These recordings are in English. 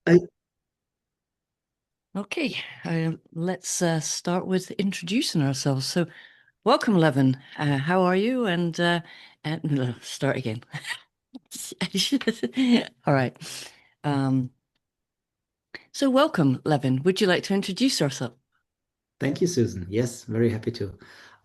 I, Okay, let's start with introducing ourselves. So, welcome, Levin. How are you? And no, start again. All right. Um, so, welcome, Levin. Would you like to introduce yourself? Thank you, Susan. Yes, very happy to.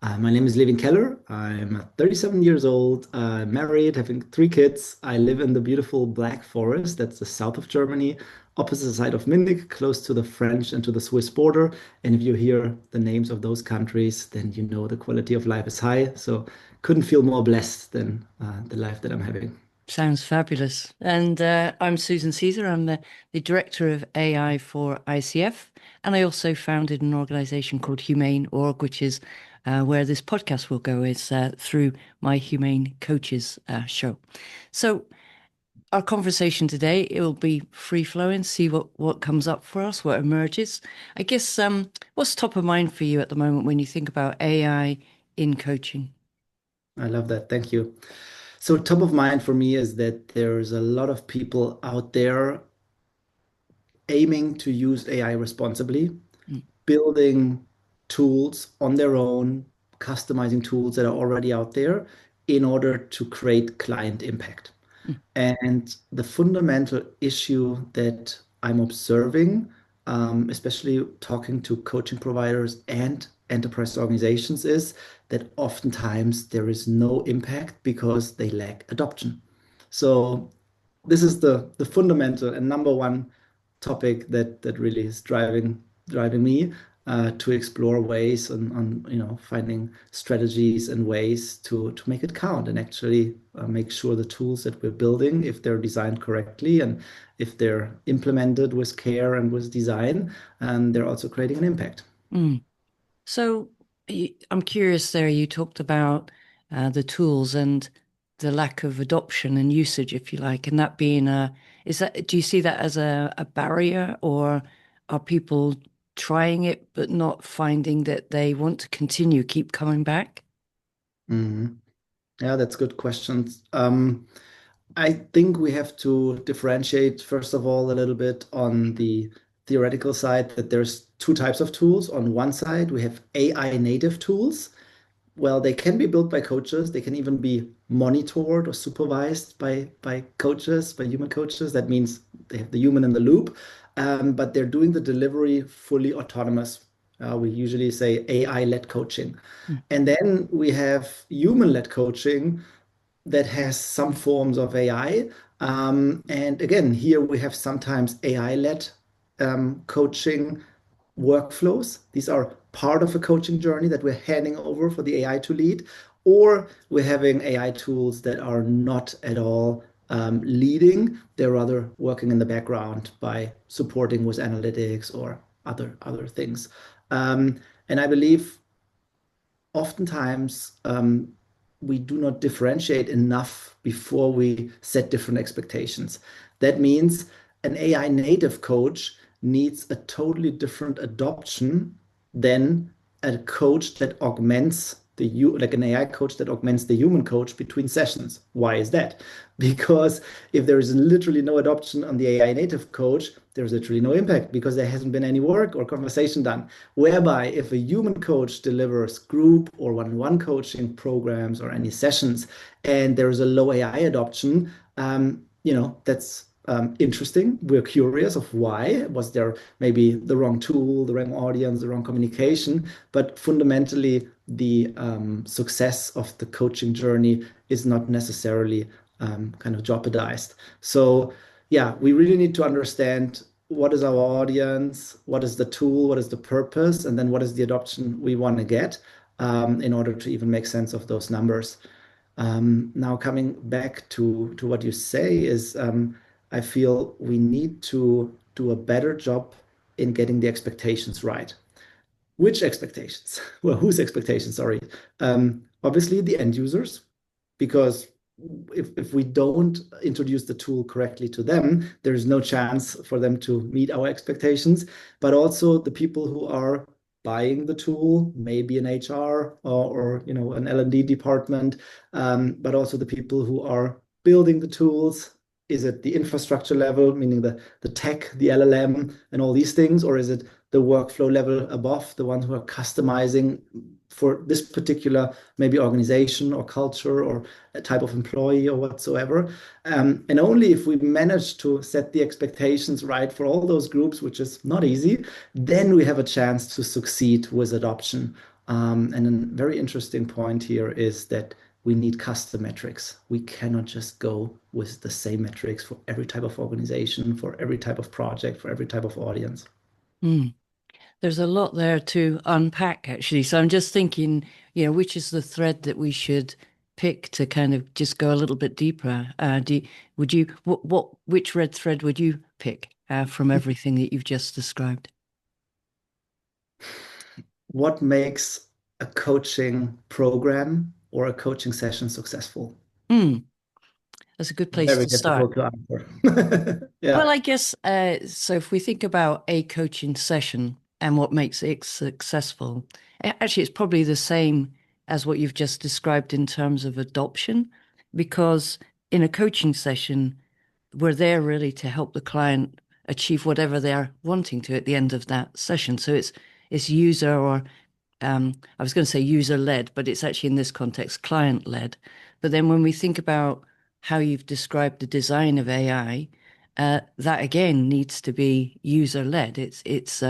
My name is Lewin Keller. I'm 37 years old, married, having three kids. I live in the beautiful Black Forest, that's the south of Germany, opposite side of Munich, close to the French and to the Swiss border. And if you hear the names of those countries, then you know the quality of life is high. So couldn't feel more blessed than the life that I'm having. Sounds fabulous. And I'm Susan Caesar. I'm the director of AI for ICF. And I also founded an organization called Humane Org, which is where this podcast will go, is through my Humane Coaches show. So, our conversation today, it will be free flowing, see what comes up for us, what emerges. I guess what's top of mind for you at the moment when you think about AI in coaching? I love that. Thank you. So top of mind for me is that there's a lot of people out there aiming to use AI responsibly, Mm, building tools on their own, customizing tools that are already out there in order to create client impact. mm, And the fundamental issue that I'm observing, especially talking to coaching providers and enterprise organizations, is that oftentimes there is no impact because they lack adoption. So this is the fundamental and number one topic that really is driving me to explore ways on finding strategies and ways to make it count and actually make sure the tools that we're building, if they're designed correctly and if they're implemented with care and with design, and they're also creating an impact. mm. So I'm curious there, you talked about the tools and the lack of adoption and usage, if you like, and that being is that, do you see that as a barrier, or are people trying it but not finding that they want to continue, keep coming back? Mhm. Yeah, that's good questions. I think we have to differentiate, first of all, a little bit on the theoretical side that there's two types of tools. On one side, we have AI native tools. Well, they can be built by coaches. They can even be monitored or supervised by coaches, by human coaches. That means they have the human in the loop, but they're doing the delivery fully autonomous. We usually say AI-led coaching. Mm, And then we have human-led coaching that has some forms of AI. And again, here we have sometimes AI-led coaching workflows. These are part of a coaching journey that we're handing over for the AI to lead, or we're having AI tools that are not at all leading. They're rather working in the background by supporting with analytics or other things. And I believe oftentimes we do not differentiate enough before we set different expectations. That means an AI native coach needs a totally different adoption than a coach that augments like an AI coach that augments the human coach between sessions. Why is that? Because if there is literally no adoption on the AI native coach, there's literally no impact because there hasn't been any work or conversation done. Whereby, if a human coach delivers group or one-on-one coaching programs or any sessions, and there is a low AI adoption, that's interesting. We're curious of why. Was there maybe the wrong tool, the wrong audience, the wrong communication? But fundamentally, the success of the coaching journey is not necessarily kind of jeopardized. So, yeah, we really need to understand what is our audience, what is the tool, what is the purpose, and then what is the adoption we want to get in order to even make sense of those numbers. Now, coming back to what you say is, I feel we need to do a better job in getting the expectations right. Which expectations? Well, whose expectations? Sorry. Obviously, the end users, because if we don't introduce the tool correctly to them, there's no chance for them to meet our expectations. But also the people who are buying the tool, maybe an HR or an L&D department, but also the people who are building the tools Is it the infrastructure level, meaning the tech, the LLM, and all these things, or is it the workflow level above, the ones who are customizing for this particular maybe organization or culture or a type of employee or whatsoever? And only if we manage to set the expectations right for all those groups, which is not easy, then we have a chance to succeed with adoption. And a very interesting point here is that we need custom metrics. We cannot just go with the same metrics for every type of organization, for every type of project, for every type of audience. Mm. There's a lot there to unpack, actually. So I'm just thinking, which is the thread that we should pick to kind of just go a little bit deeper? Would you, which red thread would you pick from everything that you've just described? What makes a coaching program or a coaching session successful? Mm, that's a good place Very to start. difficult to answer. Well, Yeah. I guess so. If we think about a coaching session and what makes it successful, actually, it's probably the same as what you've just described in terms of adoption, because in a coaching session, we're there really to help the client achieve whatever they're wanting to at the end of that session. So it's user or I was going to say user led, but it's actually in this context client led. But then when we think about how you've described the design of AI, that again needs to be user led. It's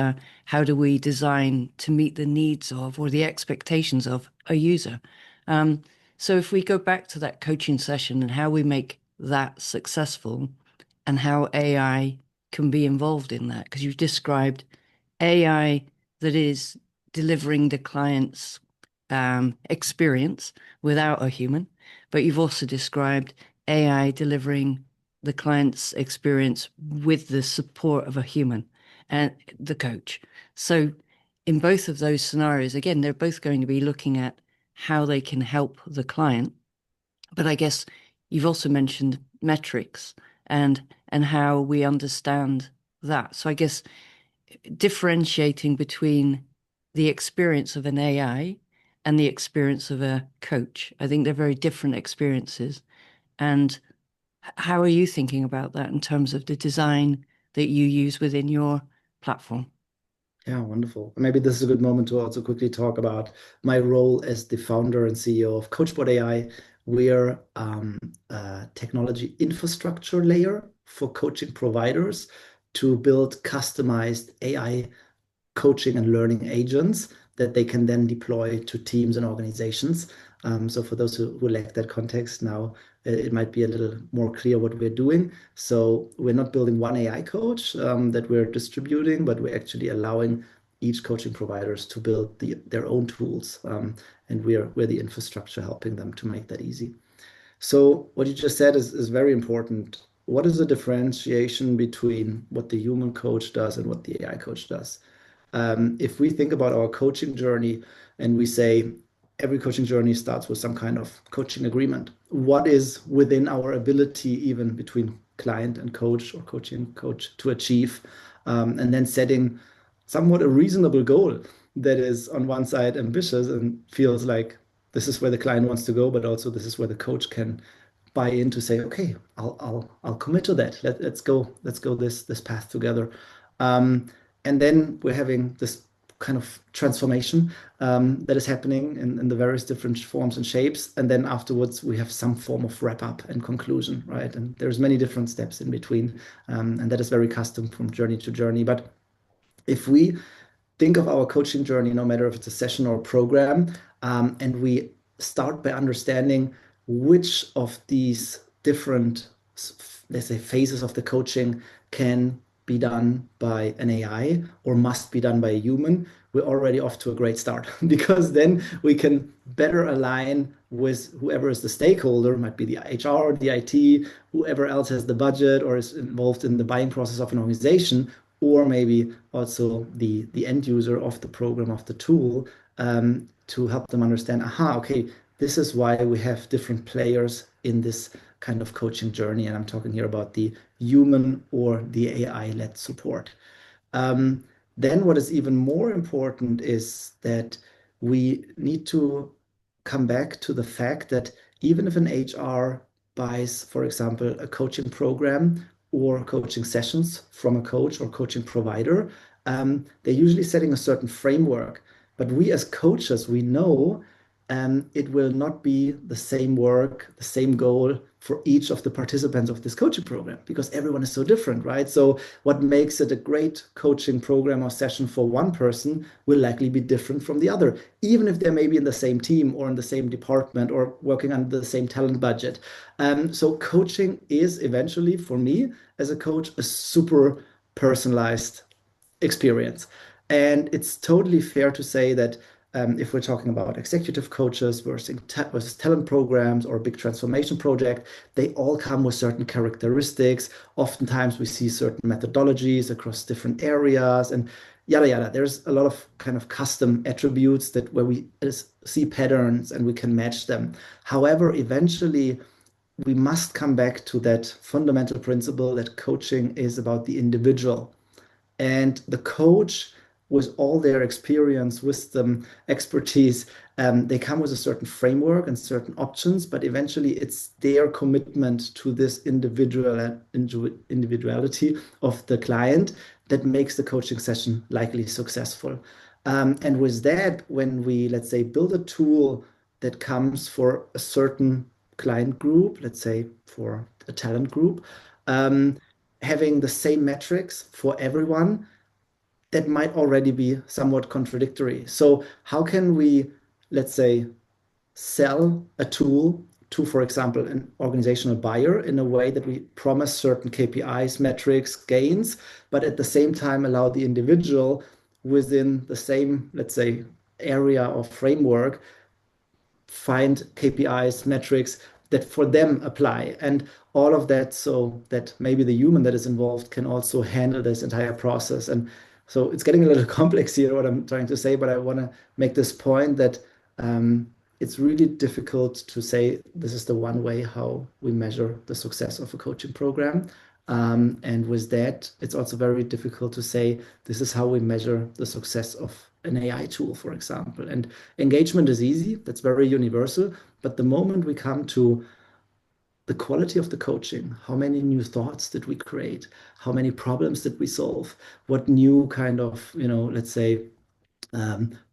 how do we design to meet the needs of or the expectations of a user. Um, so if we go back to that coaching session and how we make that successful and how AI can be involved in that, because you've described AI that is delivering the client's experience without a human, but you've also described AI delivering the client's experience with the support of a human and the coach. So, in both of those scenarios, again, they're both going to be looking at how they can help the client. But I guess you've also mentioned metrics and how we understand that. So I guess differentiating between the experience of an AI and the experience of a coach. I think they're very different experiences. And how are you thinking about that in terms of the design that you use within your platform? Yeah, wonderful. Maybe this is a good moment to also quickly talk about my role as the founder and CEO of CoachBot AI. We're a technology infrastructure layer for coaching providers to build customized AI coaching and learning agents that they can then deploy to teams and organizations. So for those who lack that context now, it might be a little more clear what we're doing. So we're not building one AI coach that we're distributing, but we're actually allowing each coaching providers to build their own tools. And we're the infrastructure helping them to make that easy. So what you just said is very important. What is the differentiation between what the human coach does and what the AI coach does? If we think about our coaching journey and we say every coaching journey starts with some kind of coaching agreement, what is within our ability, even between client and coach or coaching coach, to achieve, and then setting somewhat a reasonable goal that is on one side ambitious and feels like this is where the client wants to go, but also this is where the coach can buy in to say, okay, I'll commit to that. Let's go this path together. And then we're having this kind of transformation that is happening in the various different forms and shapes. And then afterwards, we have some form of wrap up and conclusion, right? And there's many different steps in between. And that is very custom from journey to journey. But if we think of our coaching journey, no matter if it's a session or a program, and we start by understanding which of these different, let's say, phases of the coaching can be done by an AI or must be done by a human, we're already off to a great start because then we can better align with whoever is the stakeholder, might be the HR, the IT, whoever else has the budget or is involved in the buying process of an organization, or maybe also the end user of the program of the tool to help them understand, aha, okay, this is why we have different players in this kind of coaching journey. And I'm talking here about the human or the AI-led support. Um, then what is even more important is that we need to come back to the fact that even if an HR buys, for example, a coaching program or coaching sessions from a coach or coaching provider, they're usually setting a certain framework. But we as coaches, we know it will not be the same work, the same goal for each of the participants of this coaching program because everyone is so different, right? So what makes it a great coaching program or session for one person will likely be different from the other, even if they're maybe in the same team or in the same department or working under the same talent budget. So coaching is eventually, for me as a coach, a super personalized experience. And it's totally fair to say that if we're talking about executive coaches versus talent programs or a big transformation project, they all come with certain characteristics. Oftentimes, we see certain methodologies across different areas and yada yada. There's a lot of kind of custom attributes that where we see patterns and we can match them. However, eventually, we must come back to that fundamental principle that coaching is about the individual. And the coach, with all their experience, wisdom, expertise, they come with a certain framework and certain options, but eventually it's their commitment to this individuality of the client that makes the coaching session likely successful. And with that, when we, let's say, build a tool that comes for a certain client group, let's say for a talent group, um, having the same metrics for everyone, that might already be somewhat contradictory. So how can we, let's say, sell a tool to, for example, an organizational buyer in a way that we promise certain KPIs, metrics, gains, but at the same time allow the individual within the same, let's say, area or framework find KPIs, metrics that for them apply, and all of that so that maybe the human that is involved can also handle this entire process. And so it's getting a little complex here, what I'm trying to say, but I want to make this point that it's really difficult to say this is the one way how we measure the success of a coaching program. And with that, it's also very difficult to say this is how we measure the success of an AI tool, for example. And engagement is easy, that's very universal. But the moment we come to the quality of the coaching, how many new thoughts did we create? How many problems did we solve? What new kind of, let's say,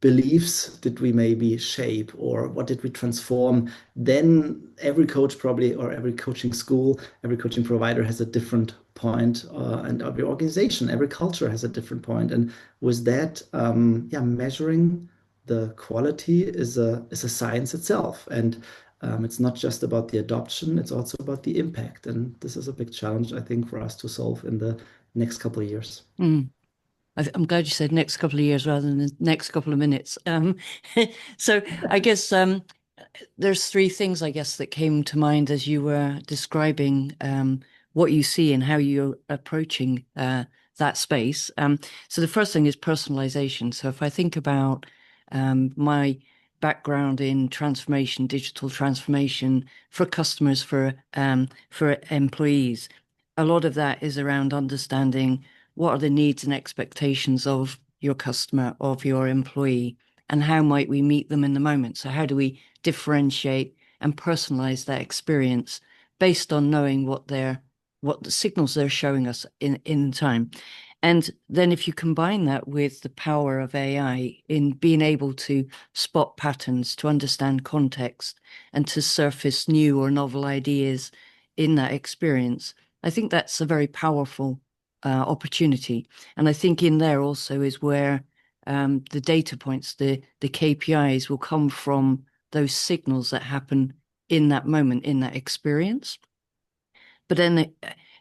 beliefs did we maybe shape or what did we transform? Then every coach probably, or every coaching school, every coaching provider has a different point, and every organization, every culture has a different point. And with that, yeah, measuring the quality is a science itself. And it's not just about the adoption, it's also about the impact. And this is a big challenge, I think, for us to solve in the next couple of years. Mm. I'm glad you said next couple of years rather than the next couple of minutes. So I guess there's three things, I guess, that came to mind as you were describing what you see and how you're approaching that space. So the first thing is personalization. So if I think about my background in transformation, digital transformation for customers, for employees, a lot of that is around understanding what are the needs and expectations of your customer, of your employee, and how might we meet them in the moment? So how do we differentiate and personalize that experience based on knowing what the signals they're showing us in time? And then if you combine that with the power of AI in being able to spot patterns, to understand context, and to surface new or novel ideas in that experience, I think that's a very powerful opportunity. And I think in there also is where the data points, the KPIs will come from those signals that happen in that moment, in that experience. But then,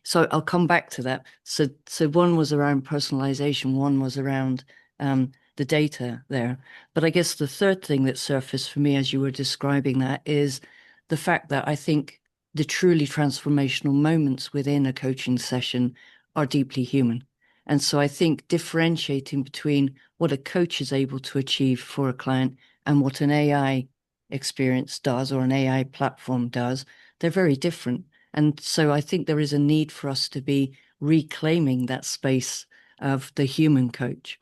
so I'll come back to that. So one was around personalization, one was around the data there. But I guess the third thing that surfaced for me as you were describing that is the fact that I think the truly transformational moments within a coaching session are deeply human. And so I think differentiating between what a coach is able to achieve for a client and what an AI experience does or an AI platform does, they're very different. And so I think there is a need for us to be reclaiming that space of the human coach.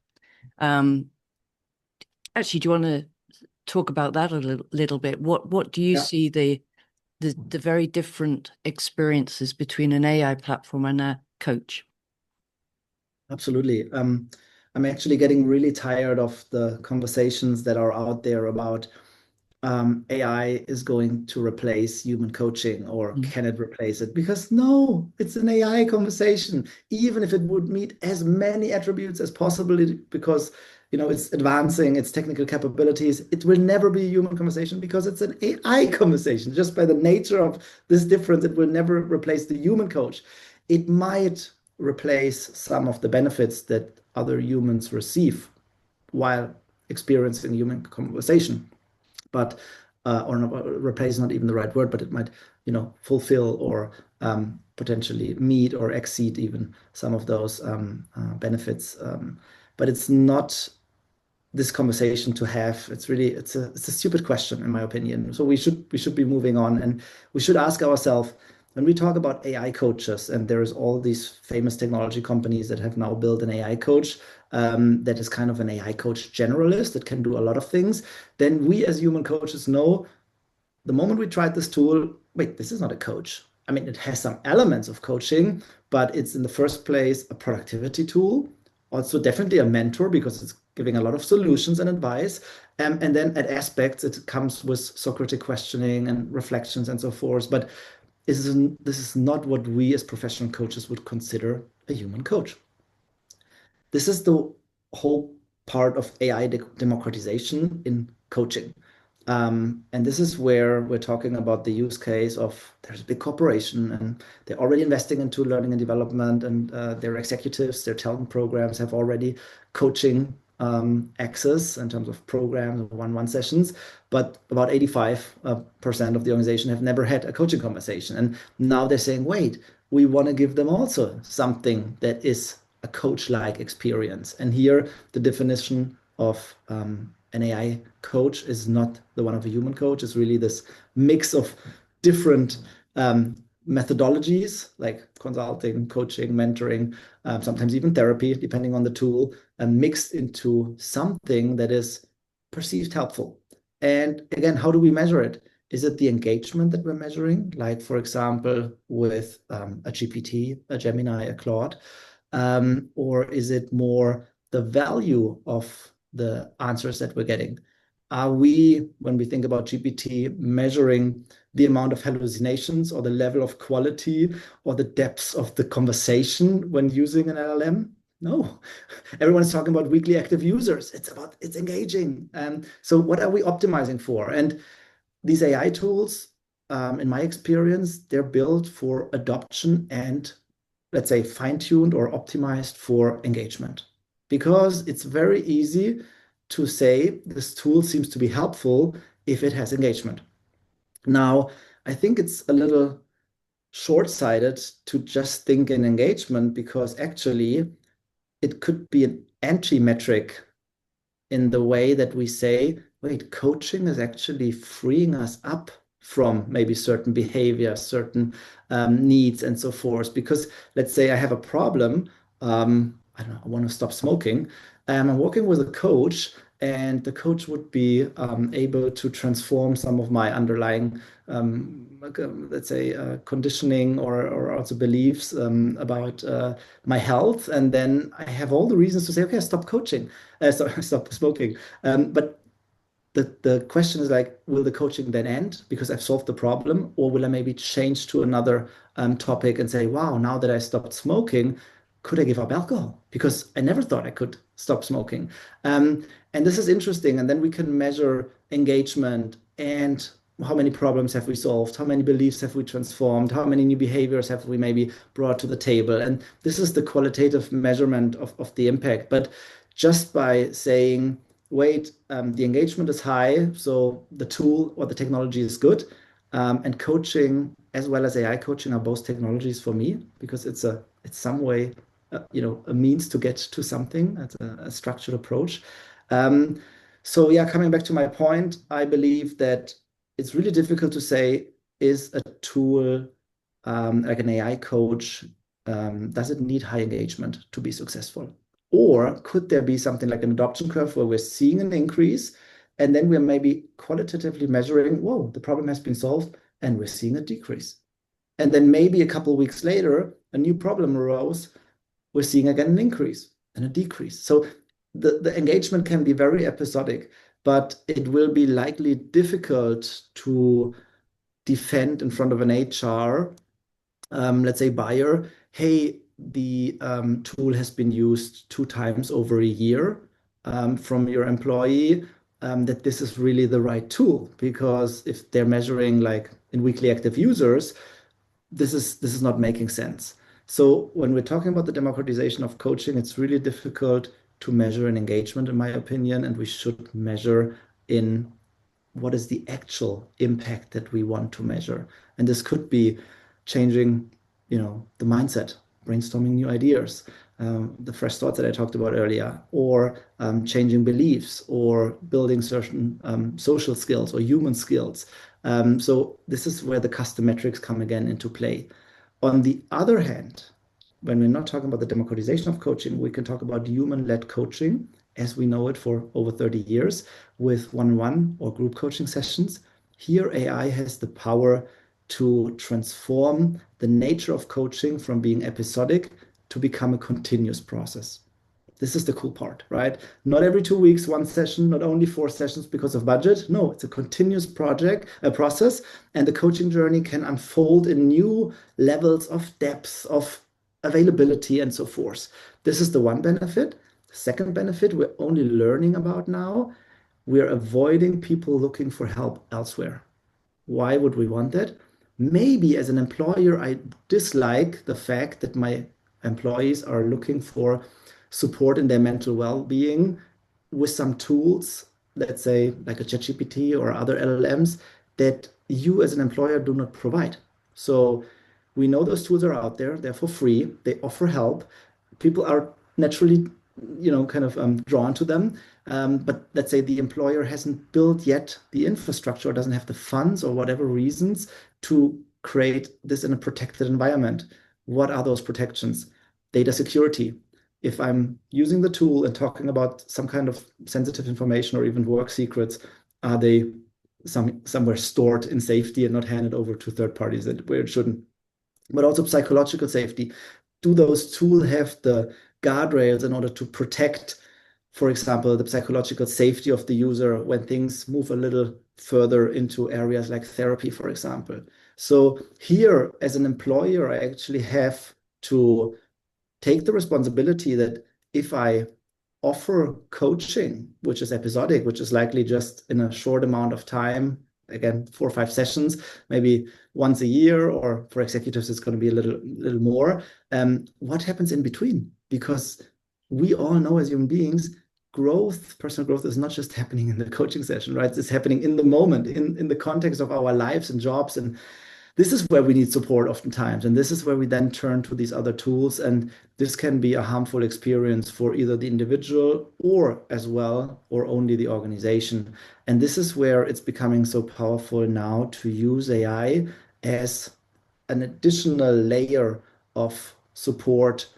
Actually, do you want to talk about that a little bit? What do you Yeah. see the very different experiences between an AI platform and a coach? Absolutely. I'm actually getting really tired of the conversations that are out there about AI is going to replace human coaching or Mm. can it replace it? Because no, it's an AI conversation, even if it would meet as many attributes as possible, because it's advancing its technical capabilities. It will never be a human conversation because it's an AI conversation. Just by the nature of this difference, it will never replace the human coach. It might replace some of the benefits that other humans receive while experiencing human conversation, but or not, replace is not even the right word, but it might, fulfill or potentially meet or exceed even some of those benefits. But it's not this conversation to have. It's a stupid question in my opinion. So we should be moving on, and we should ask ourselves when we talk about AI coaches, and there's all these famous technology companies that have now built an AI coach that is kind of an AI coach generalist that can do a lot of things. Then we as human coaches know the moment we tried this tool, wait, this is not a coach. I mean, it has some elements of coaching, but it's in the first place a productivity tool, also definitely a mentor because it's giving a lot of solutions and advice. And then at aspects, it comes with Socratic questioning and reflections and so forth. But this is not what we as professional coaches would consider a human coach. This is the whole part of AI democratization in coaching. And this is where we're talking about the use case of there's a big corporation and they're already investing into learning and development, and their executives, their talent programs have already coaching access in terms of programs or one-on-one sessions. But about 85% of the organization have never had a coaching conversation. And now they're saying, wait, we want to give them also something that is a coach-like experience. And here, the definition of an AI coach is not the one of a human coach. It's really this mix of different methodologies like consulting, coaching, mentoring, sometimes even therapy, depending on the tool, mixed into something that is perceived helpful. And again, how do we measure it? Is it the engagement that we're measuring? Like, for example, with a GPT, a Gemini, a Claude? Or is it more the value of the answers that we're getting? Are we, when we think about GPT, measuring the amount of hallucinations or the level of quality or the depths of the conversation when using an LLM? No, everyone's talking about weekly active users. It's engaging. So what are we optimizing for? And these AI tools, in my experience, they're built for adoption and, let's say, fine-tuned or optimized for engagement. Because it's very easy to say this tool seems to be helpful if it has engagement. Now, I think it's a little short-sighted to just think in engagement, because actually it could be an anti-metric in the way that we say, wait, coaching is actually freeing us up from maybe certain behavior, certain needs, and so forth. Because let's say I have a problem, I don't know, I want to stop smoking. I'm working with a coach, and the coach would be able to transform some of my underlying, let's say, conditioning or also beliefs about my health. And then I have all the reasons to say, okay, stop coaching, stop smoking. But the question is like, will the coaching then end because I've solved the problem, or will I maybe change to another topic and say, wow, now that I stopped smoking, could I give up alcohol? Because I never thought I could stop smoking. And this is interesting. And then we can measure engagement and how many problems have we solved? How many beliefs have we transformed? How many new behaviors have we maybe brought to the table? And this is the qualitative measurement of the impact. But just by saying, wait, the engagement is high, so the tool or the technology is good. And coaching as well as AI coaching are both technologies for me, because it's some way, a means to get to something. That's a structured approach. Um, so yeah, coming back to my point, I believe that it's really difficult to say, is a tool like an AI coach, does it need high engagement to be successful? Or could there be something like an adoption curve where we're seeing an increase and then we're maybe qualitatively measuring, whoa, the problem has been solved, and we're seeing a decrease. And then maybe a couple of weeks later, a new problem arose, we're seeing again an increase and a decrease. So the engagement can be very episodic, but it will be likely difficult to defend in front of an HR, let's say buyer, hey, the tool has been used 2 times over a year from your employee, that this is really the right tool. Because if they're measuring like in weekly active users, this is not making sense. So when we're talking about the democratization of coaching, it's really difficult to measure an engagement, in my opinion, and we should measure in what is the actual impact that we want to measure. And this could be changing, the mindset, brainstorming new ideas, the fresh thoughts that I talked about earlier, or changing beliefs, or building certain social skills or human skills. So this is where the custom metrics come again into play. On the other hand, when we're not talking about the democratization of coaching, we can talk about human-led coaching as we know it for over 30 years with one-on-one or group coaching sessions. Here, AI has the power to transform the nature of coaching from being episodic to become a continuous process. This is the cool part, right? Not every 2 weeks, one session, not only 4 sessions because of budget. No, it's a continuous process, and the coaching journey can unfold in new levels of depth, of availability, and so forth. This is the one benefit. The second benefit we're only learning about now. We're avoiding people looking for help elsewhere. Why would we want that? Maybe as an employer, I dislike the fact that my employees are looking for support in their mental well-being with some tools, let's say like a ChatGPT or other LLMs, that you as an employer do not provide. So we know those tools are out there, they're for free, they offer help. People are naturally, kind of drawn to them. But let's say the employer hasn't built yet the infrastructure or doesn't have the funds or whatever reasons to create this in a protected environment. What are those protections? Data security. If I'm using the tool and talking about some kind of sensitive information or even work secrets, are they somewhere stored in safety and not handed over to third parties where it shouldn't? But also psychological safety. Do those tools have the guardrails in order to protect, for example, the psychological safety of the user when things move a little further into areas like therapy, for example? So here, as an employer, I actually have to take the responsibility that if I offer coaching, which is episodic, which is likely just in a short amount of time, again, 4 or 5 sessions, maybe once a year, or for executives, it's going to be a little more. What happens in between? Because we all know as human beings, personal growth is not just happening in the coaching session, right? It's happening in the moment, in the context of our lives and jobs. And this is where we need support oftentimes. And this is where we then turn to these other tools. And this can be a harmful experience for either the individual or as well, or only the organization. And this is where it's becoming so powerful now to use AI as an additional layer of support,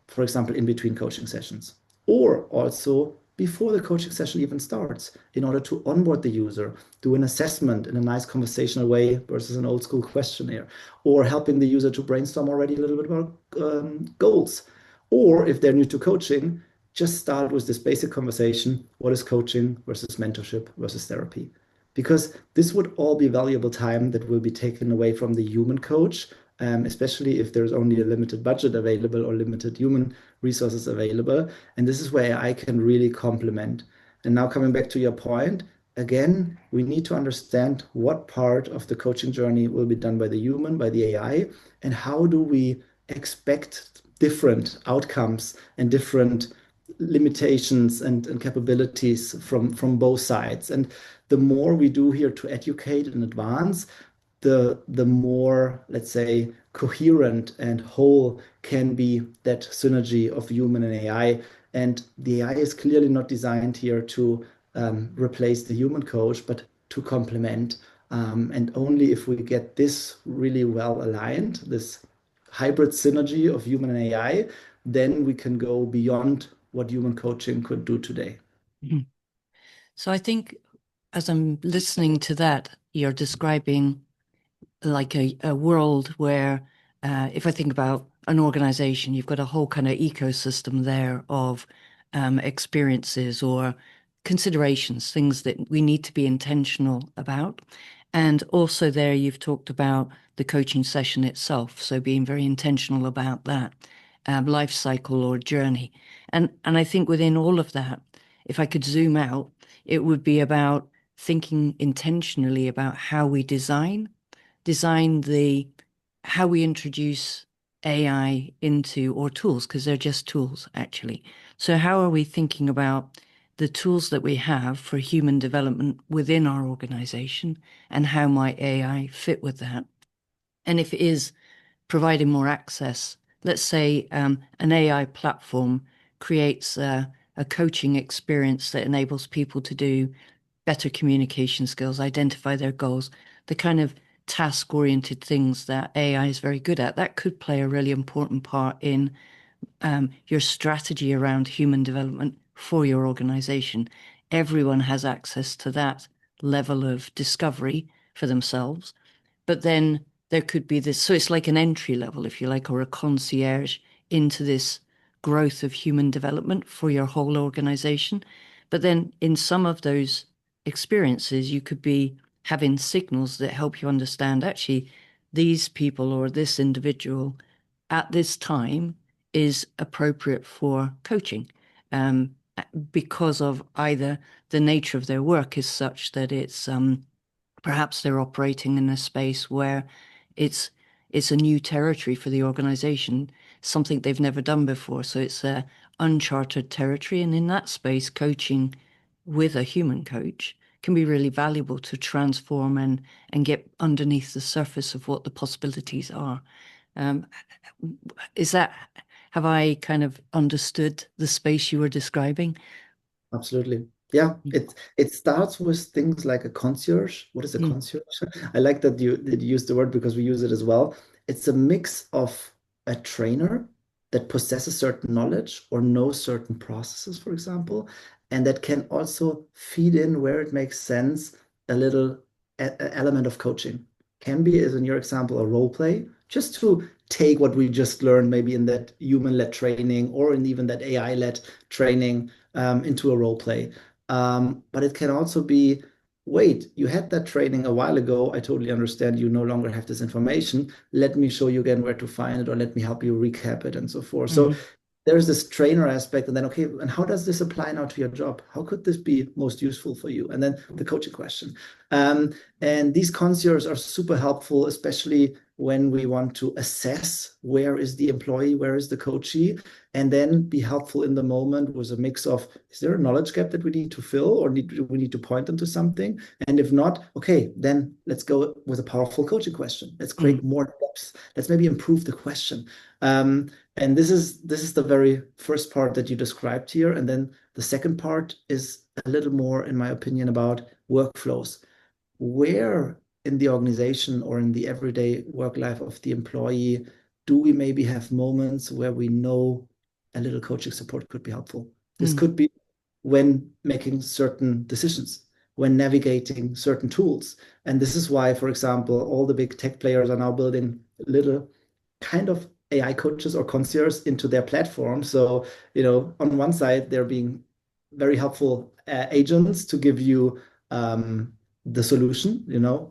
for example, in between coaching sessions, or also before the coaching session even starts, in order to onboard the user, do an assessment in a nice conversational way versus an old school questionnaire, or helping the user to brainstorm already a little bit about goals. Or if they're new to coaching, just start with this basic conversation. What is coaching versus mentorship versus therapy? Because this would all be valuable time that will be taken away from the human coach, especially if there's only a limited budget available or limited human resources available. And this is where I can really complement. And now coming back to your point, again, we need to understand what part of the coaching journey will be done by the human, by the AI, and how do we expect different outcomes and different limitations and capabilities from both sides. And the more we do here to educate and advance, the more, let's say, coherent and whole can be that synergy of human and AI. And the AI is clearly not designed here to replace the human coach, but to complement. And only if we get this really well aligned, this hybrid synergy of human and AI, then we can go beyond what human coaching could do today. Mhm. So I think as I'm listening to that, you're describing like a world where, if I think about an organization, you've got a whole kind of ecosystem there of experiences or considerations, things that we need to be intentional about. And also, there you've talked about the coaching session itself. So, being very intentional about that life cycle or journey. And I think within all of that, if I could zoom out, it would be about thinking intentionally about how we design the how we introduce AI into or tools, because they're just tools actually. So how are we thinking about the tools that we have for human development within our organization, and how might AI fit with that? And if it is providing more access, let's say an AI platform creates a coaching experience that enables people to do better communication skills, identify their goals, the kind of task-oriented things that AI is very good at. That could play a really important part in your strategy around human development for your organization. Everyone has access to that level of discovery for themselves. But then there could be this, so it's like an entry level, if you like, or a concierge into this growth of human development for your whole organization. But then in some of those experiences, you could be having signals that help you understand actually these people or this individual at this time is appropriate for coaching. Um, because of either the nature of their work is such that it's perhaps they're operating in a space where it's it's a new territory for the organization, something they've never done before. So it's a uncharted territory, and in that space, coaching with a human coach can be really valuable to transform and get underneath the surface of what the possibilities are. Um, is that have I kind of understood the space you were describing? Absolutely. Yeah, it starts with things like a concierge. What is a Mm, concierge? I like that you use the word because we use it as well. It's a mix of a trainer that possesses certain knowledge or knows certain processes, for example, and that can also feed in where it makes sense a little element of coaching. Can be, as in your example, a role play, just to take what we just learned, maybe in that human-led training or in even that AI-led training into a role play. But it can also be, wait, you had that training a while ago. I totally understand you no longer have this information. Let me show you again where to find it, or let me help you recap it and so forth. So mhm, there's this trainer aspect, and then, okay, and how does this apply now to your job? How could this be most useful for you? And then the coaching question. Um, and these concierges are super helpful, especially when we want to assess where is the employee, where is the coachee, and then be helpful in the moment with a mix of, is there a knowledge gap that we need to fill, or do we need to point them to something? And if not, okay, then let's go with a powerful coaching question. Let's mm, create more depth. Let's maybe improve the question. And this is the very first part that you described here. And then the second part is a little more, in my opinion, about workflows. Where in the organization or in the everyday work life of the employee do we maybe have moments where we know a little coaching support could be helpful? This mm, could be when making certain decisions, when navigating certain tools. And this is why, for example, all the big tech players are now building little kind of AI coaches or concierges into their platform. So, on one side, they're being very helpful agents to give you the solution.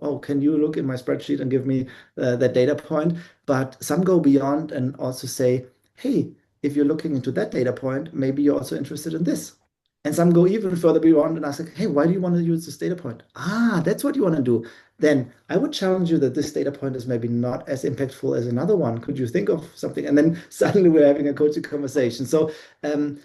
Oh, can you look in my spreadsheet and give me that data point? But some go beyond and also say, hey, if you're looking into that data point, maybe you're also interested in this. And some go even further beyond and ask, like, hey, why do you want to use this data point? Ah, that's what you want to do. Then I would challenge you that this data point is maybe not as impactful as another one. Could you think of something? And then suddenly we're having a coaching conversation. So, and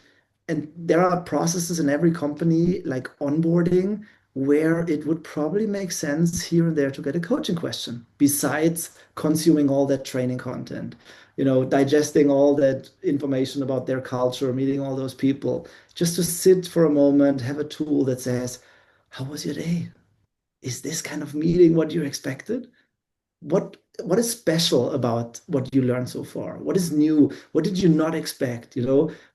there are processes in every company, like onboarding, where it would probably make sense here and there to get a coaching question besides consuming all that training content, digesting all that information about their culture, meeting all those people, just to sit for a moment, have a tool that says, how was your day? Is this kind of meeting what you expected? What is special about what you learned so far? What is new? What did you not expect?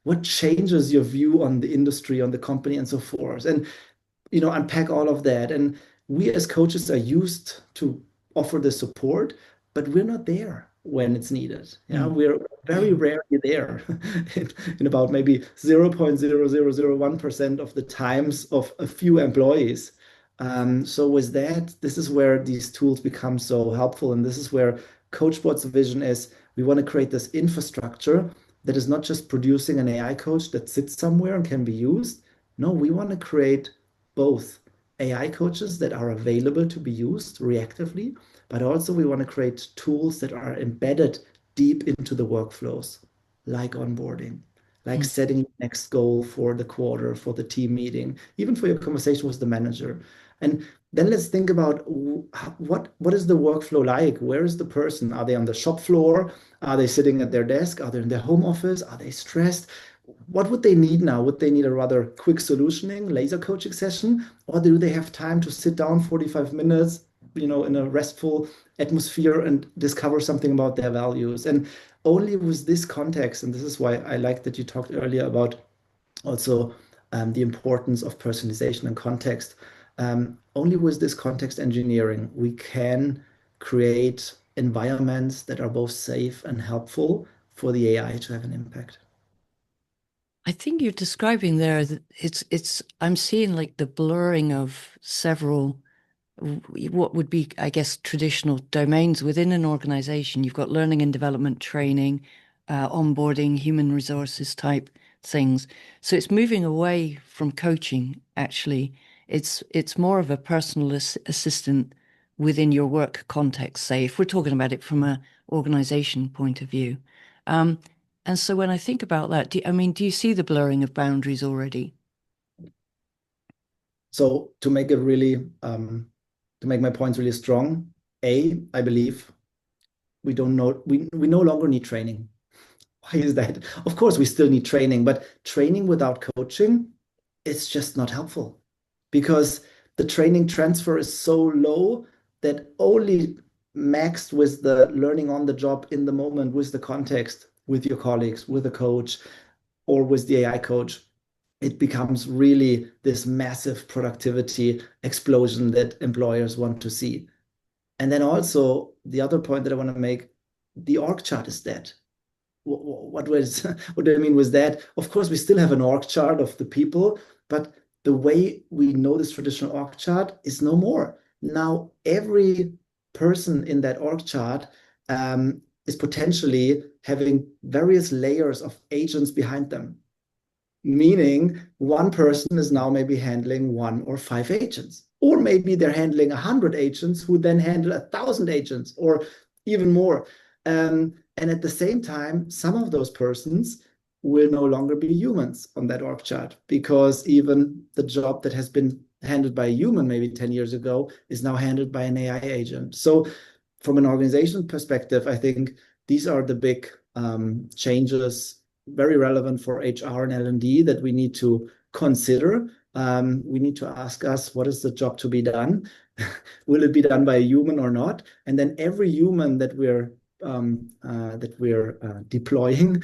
What changes your view on the industry, on the company, and so forth? And unpack all of that. And we as coaches are used to offer the support, but we're not there when it's needed. Yeah, Mm. we're very rarely there in about maybe 0.0001% of the times of a few employees. So with that, this is where these tools become so helpful. And this is where CoachBot's vision is we want to create this infrastructure that is not just producing an AI coach that sits somewhere and can be used. No, we want to create both AI coaches that are available to be used reactively, but also we want to create tools that are embedded deep into the workflows, like onboarding, like Mm. setting the next goal for the quarter, for the team meeting, even for your conversation with the manager. And then let's think about what is the workflow like? Where is the person? Are they on the shop floor? Are they sitting at their desk? Are they in their home office? Are they stressed? What would they need now? Would they need a rather quick solutioning, laser coaching session? Or do they have time to sit down 45 minutes, in a restful atmosphere and discover something about their values? And only with this context, and this is why I like that you talked earlier about also the importance of personalization and context. Only with this context engineering, we can create environments that are both safe and helpful for the AI to have an impact. I think you're describing there that it's I'm seeing like the blurring of several what would be, I guess, traditional domains within an organization. You've got learning and development training, onboarding, human resources type things. So it's moving away from coaching, actually. It's more of a personal assistant within your work context, say, if we're talking about it from a organization point of view. Um, and so when I think about that, I mean, do you see the blurring of boundaries already? So to make my points really strong, I believe we no longer need training. Why is that? Of course, we still need training, but training without coaching, it's just not helpful because the training transfer is so low that only maxed with the learning on the job in the moment, with the context, with your colleagues, with a coach, or with the AI coach, it becomes really this massive productivity explosion that employers want to see. And then also the other point that I want to make, the org chart is dead. What do I mean with that? Of course, we still have an org chart of the people, but the way we know this traditional org chart is no more. Now, every person in that org chart is potentially having various layers of agents behind them, meaning one person is now maybe handling one or five agents, or maybe they're handling 100 agents who then handle 1,000 agents or even more. And at the same time, some of those persons will no longer be humans on that org chart because even the job that has been handled by a human maybe 10 years ago is now handled by an AI agent. So from an organization perspective, I think these are the big changes, very relevant for HR and L&D that we need to consider. We need to ask us, what is the job to be done? Will it be done by a human or not? And then every human that we're deploying,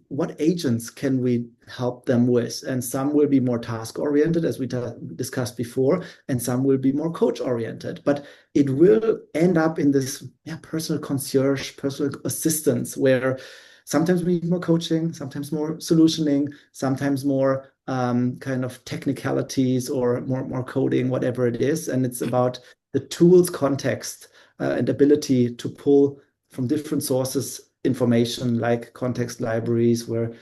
what agents can we help them with? And some will be more task oriented, as we discussed before, and some will be more coach oriented. But it will end up in this personal concierge, personal assistance, where sometimes we need more coaching, sometimes more solutioning, sometimes more kind of technicalities or more coding, whatever it is. And it's about the tools context and ability to pull from different sources information like context libraries where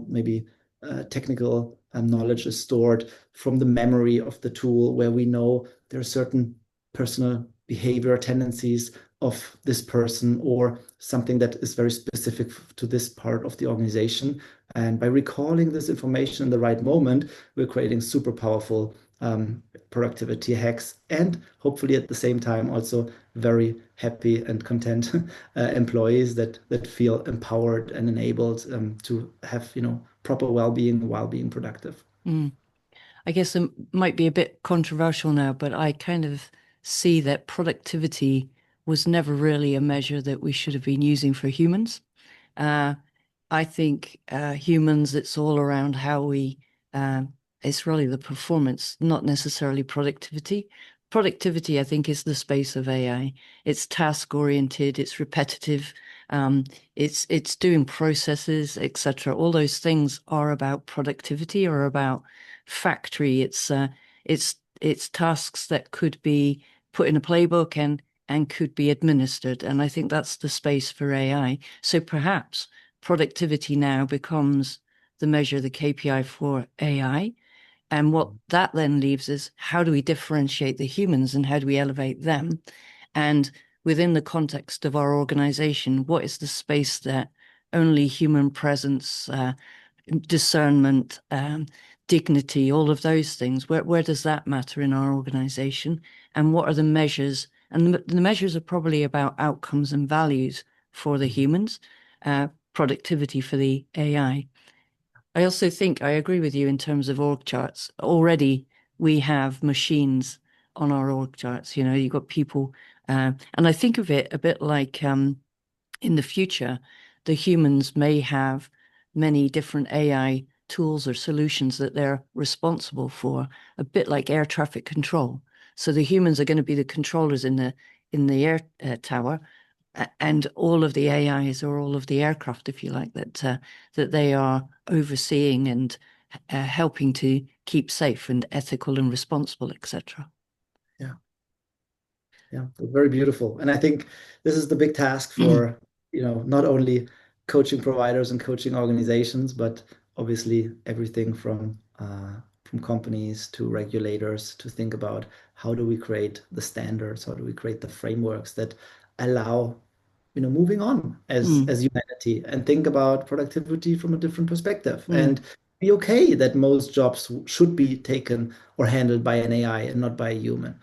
maybe technical knowledge is stored from the memory of the tool where we know there are certain personal behavior tendencies of this person or something that is very specific to this part of the organization. And by recalling this information in the right moment, we're creating super powerful productivity hacks and hopefully at the same time also very happy and content employees that feel empowered and enabled to have proper well-being while being productive. Mm. I guess it might be a bit controversial now, but I kind of see that productivity was never really a measure that we should have been using for humans. Uh, I think humans, it's all around how we, uh, it's really the performance, not necessarily productivity. productivity, I think, is the space of AI. It's task oriented, it's repetitive, um, it's doing processes, etc. All those things are about productivity or about factory. It's tasks that could be put in a playbook and could be administered. And I think that's the space for AI. So perhaps productivity now becomes the measure, the KPI for AI. And what that then leaves is how do we differentiate the humans and how do we elevate them? And within the context of our organization, what is the space that only human presence, discernment, dignity, all of those things, where does that matter in our organization? And what are the measures? And the measures are probably about outcomes and values for the humans, productivity for the AI. I also think I agree with you in terms of org charts. Already we have machines on our org charts. You know, you've got people, and I think of it a bit like in the future, the humans may have many different AI tools or solutions that they're responsible for, a bit like air traffic control. So the humans are going to be the controllers in the air tower, and all of the AIs or all of the aircraft, if you like, that they are overseeing and helping to keep safe and ethical and responsible, etc. Yeah. Yeah, very beautiful. And I think this is the big task for, not only coaching providers and coaching organizations, but obviously everything from companies to regulators to think about how do we create the standards, how do we create the frameworks that allow, moving on Mm, as humanity and think about productivity from a different perspective mm, and be okay that most jobs should be taken or handled by an AI and not by a human.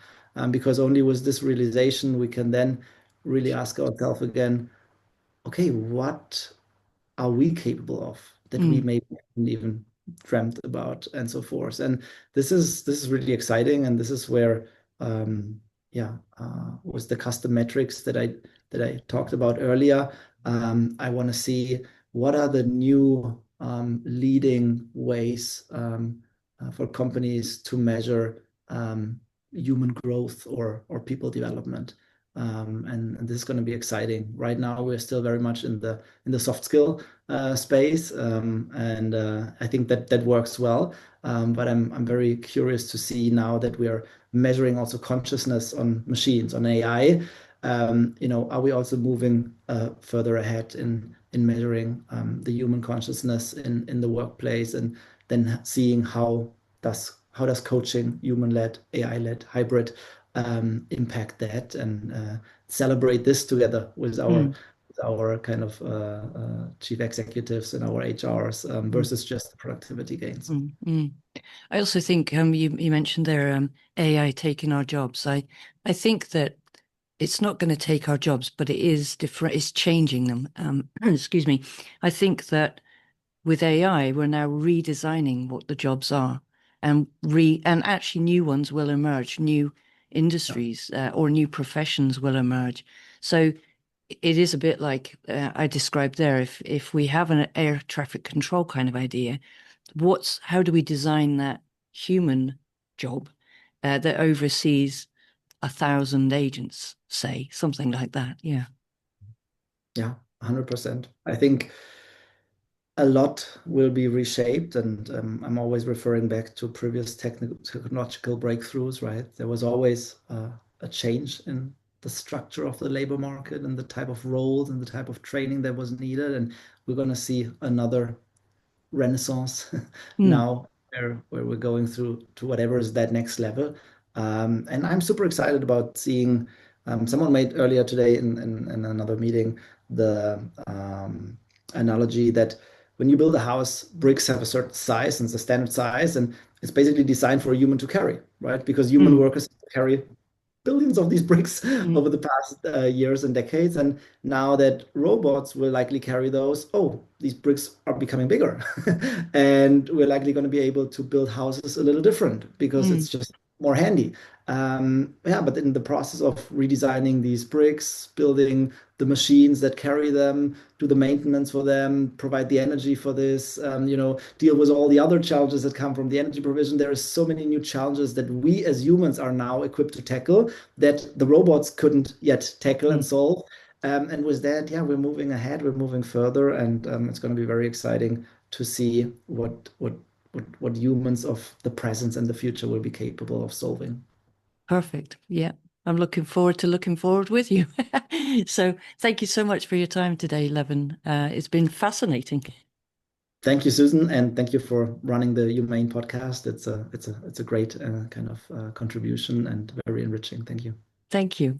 Because only with this realization we can then really ask ourselves again, okay, what are we capable of that we mm, maybe haven't even dreamt about and so forth. And this is really exciting, and this is where yeah was the custom metrics that I talked about earlier. I want to see what are the new leading ways for companies to measure human growth or people development. And this is going to be exciting. Right now, we're still very much in the soft skill space, and I think that works well. But I'm very curious to see now that we are measuring also consciousness on machines, on AI. Are we also moving further ahead in measuring the human consciousness in the workplace, and then seeing how does coaching, human-led, AI-led, hybrid, impact that, and celebrate this together mm, with our kind of chief executives and our HRs, mm, versus just the productivity gains. mm, mm. I also think you mentioned there AI taking our jobs. I think that it's not going to take our jobs, but it is different. It's changing them. Excuse me. I think that with AI, we're now redesigning what the jobs are, and actually new ones will emerge, new Yeah, industries or new professions will emerge. So it is a bit like I described there. If we have an air traffic control kind of idea, how do we design that human job that oversees 1,000 agents, say, something like that? Yeah. yeah, 100%. I think a lot will be reshaped, and I'm always referring back to previous technological breakthroughs, right? There was always a change in the structure of the labor market and the type of roles and the type of training that was needed, and we're going to see another renaissance Mm, now, where we're going through to whatever is that next level. And I'm super excited about seeing, someone made earlier today in another meeting the analogy that when you build a house, bricks have a certain size and it's a standard size, and it's basically designed for a human to carry, right? Because human mm, workers carry billions of these bricks mm, over the past years and decades. And now that robots will likely carry those, oh, these bricks are becoming bigger. And we're likely going to be able to build houses a little different because mm, it's just more handy. Yeah, but in the process of redesigning these bricks, building the machines that carry them, do the maintenance for them, provide the energy for this, deal with all the other challenges that come from the energy provision. There are so many new challenges that we as humans are now equipped to tackle that the robots couldn't yet tackle and Mm. solve. And with that, yeah, we're moving ahead, we're moving further, and it's going to be very exciting to see what humans of the present and the future will be capable of solving. Perfect. Yeah. I'm looking forward to looking forward with you. So thank you so much for your time today, Levin. It's been fascinating. Thank you, Susan, and thank you for running the Humane podcast. It's a great kind of contribution and very enriching. Thank you. Thank you.